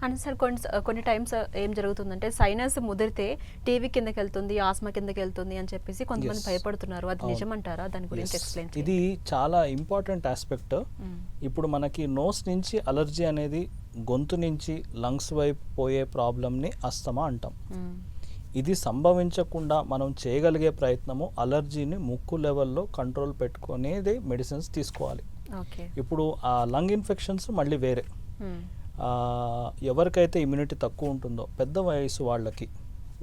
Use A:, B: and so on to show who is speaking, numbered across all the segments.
A: And sir కొన్ని times ఏం జరుగుతుందంటే సైనస్ ముదిరితే టీవీ కిందకి వెళ్తుంది, ఆస్మా కిందకి వెళ్తుంది అని చెప్పేసి కొంతమంది భయపడుతున్నారు. అది నిజమంటారా? దాని గురించి ఎక్స్ప్లెయిన్ చేయండి.
B: ఇది చాలా ఇంపార్టెంట్ ఆస్పెక్ట్. ఇప్పుడు మనకి నోస్ నుంచి అలర్జీ అనేది గొంతు నుంచి లంగ్స్ వైపు పోయే ప్రాబ్లమ్ని అస్తమా అంటాం. ఇది సంభవించకుండా మనం చేయగలిగే ప్రయత్నము అలర్జీని ముక్కు లెవెల్లో కంట్రోల్ పెట్టుకునేది మెడిసిన్స్ తీసుకోవాలి. ఇప్పుడు ఆ లంగ్ ఇన్ఫెక్షన్స్ మళ్ళీ వేరే. ఎవరికైతే ఇమ్యూనిటీ తక్కువ ఉంటుందో పెద్ద వయసు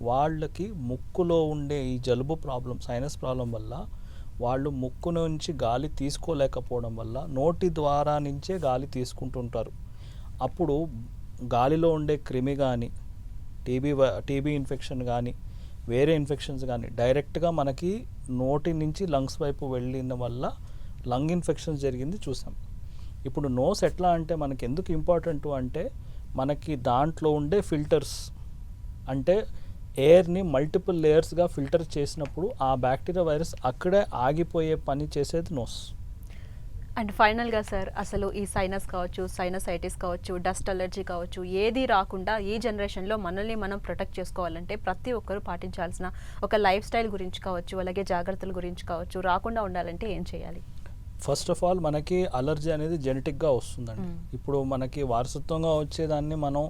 B: వాళ్ళకి ముక్కులో ఉండే ఈ జలుబు ప్రాబ్లం, సైనస్ ప్రాబ్లం వల్ల వాళ్ళు ముక్కు నుంచి గాలి తీసుకోలేకపోవడం వల్ల నోటి ద్వారా నుంచే గాలి తీసుకుంటుంటారు. అప్పుడు గాలిలో ఉండే క్రిమి కానీ టీబీ ఇన్ఫెక్షన్ కానీ వేరే ఇన్ఫెక్షన్స్ కానీ డైరెక్ట్గా మనకి నోటి నుంచి లంగ్స్ వైపు వెళ్ళిన వల్ల లంగ్ ఇన్ఫెక్షన్ జరిగింది చూసాం. ఇప్పుడు నోస్ ఎట్లా అంటే మనకి ఎందుకు ఇంపార్టెంట్ అంటే మనకి దాంట్లో ఉండే ఫిల్టర్స్ అంటే ఎయిర్ని మల్టిపుల్ లేయర్స్గా ఫిల్టర్ చేసినప్పుడు ఆ బ్యాక్టీరియా వైరస్ అక్కడే ఆగిపోయే పని చేసేది నోస్.
A: అండ్ ఫైనల్గా సార్, అసలు ఈ సైనస్ కావచ్చు, సైనసైటిస్ కావచ్చు, డస్ట్ అలర్జీ కావచ్చు, ఏది రాకుండా ఈ జనరేషన్లో మనల్ని మనం ప్రొటెక్ట్ చేసుకోవాలంటే ప్రతి ఒక్కరూ పాటించాల్సిన ఒక లైఫ్ స్టైల్ గురించి కావచ్చు, అలాగే జాగ్రత్తల గురించి కావచ్చు, రాకుండా ఉండాలంటే ఏం చేయాలి?
B: ఫస్ట్ ఆఫ్ ఆల్ మనకి అలర్జీ అనేది జెనెటిక్గా వస్తుందండి. ఇప్పుడు మనకి వారసత్వంగా వచ్చేదాన్ని మనం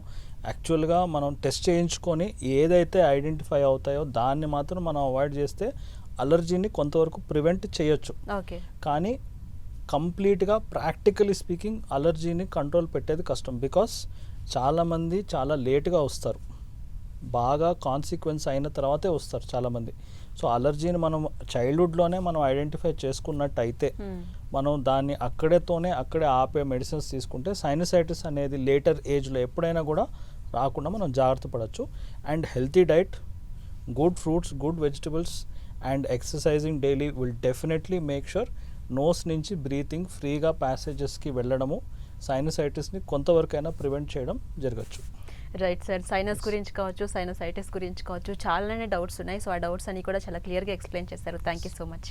B: యాక్చువల్గా మనం టెస్ట్ చేయించుకొని ఏదైతే ఐడెంటిఫై అవుతాయో దాన్ని మాత్రం మనం అవాయిడ్ చేస్తే అలర్జీని కొంతవరకు ప్రివెంట్ చేయొచ్చు. కానీ కంప్లీట్గా ప్రాక్టికలీ స్పీకింగ్ అలర్జీని కంట్రోల్ పెట్టేది కష్టం. బికాస్ చాలామంది చాలా లేట్గా వస్తారు, బాగా కాన్సిక్వెన్స్ అయిన తర్వాతే వస్తారు చాలామంది. సో అలర్జీని మనం చైల్డ్హుడ్లోనే మనం ఐడెంటిఫై చేసుకున్నట్టయితే మనం దాన్ని అక్కడే ఆపే మెడిసిన్స్ తీసుకుంటే సైనసైటిస్ అనేది లేటర్ ఏజ్లో ఎప్పుడైనా కూడా రాకుండా మనం జాగ్రత్త పడవచ్చు. And healthy diet, good fruits, good vegetables and exercising daily will definitely make sure nose నుంచి బ్రీతింగ్ ఫ్రీగా ప్యాసేజెస్కి వెళ్ళడము సైనసైటిస్ని కొంతవరకైనా ప్రివెంట్ చేయడం జరగచ్చు.
A: రైట్ సార్, సైనస్ గురించి కావచ్చు, సైనసైటిస్ గురించి కావచ్చు, చాలానే డౌట్స్ ఉన్నాయి. సో ఆ డౌట్స్ అన్ని కూడా చాలా క్లియర్గా ఎక్స్ప్లెయిన్ చేశారు. Thank you so much.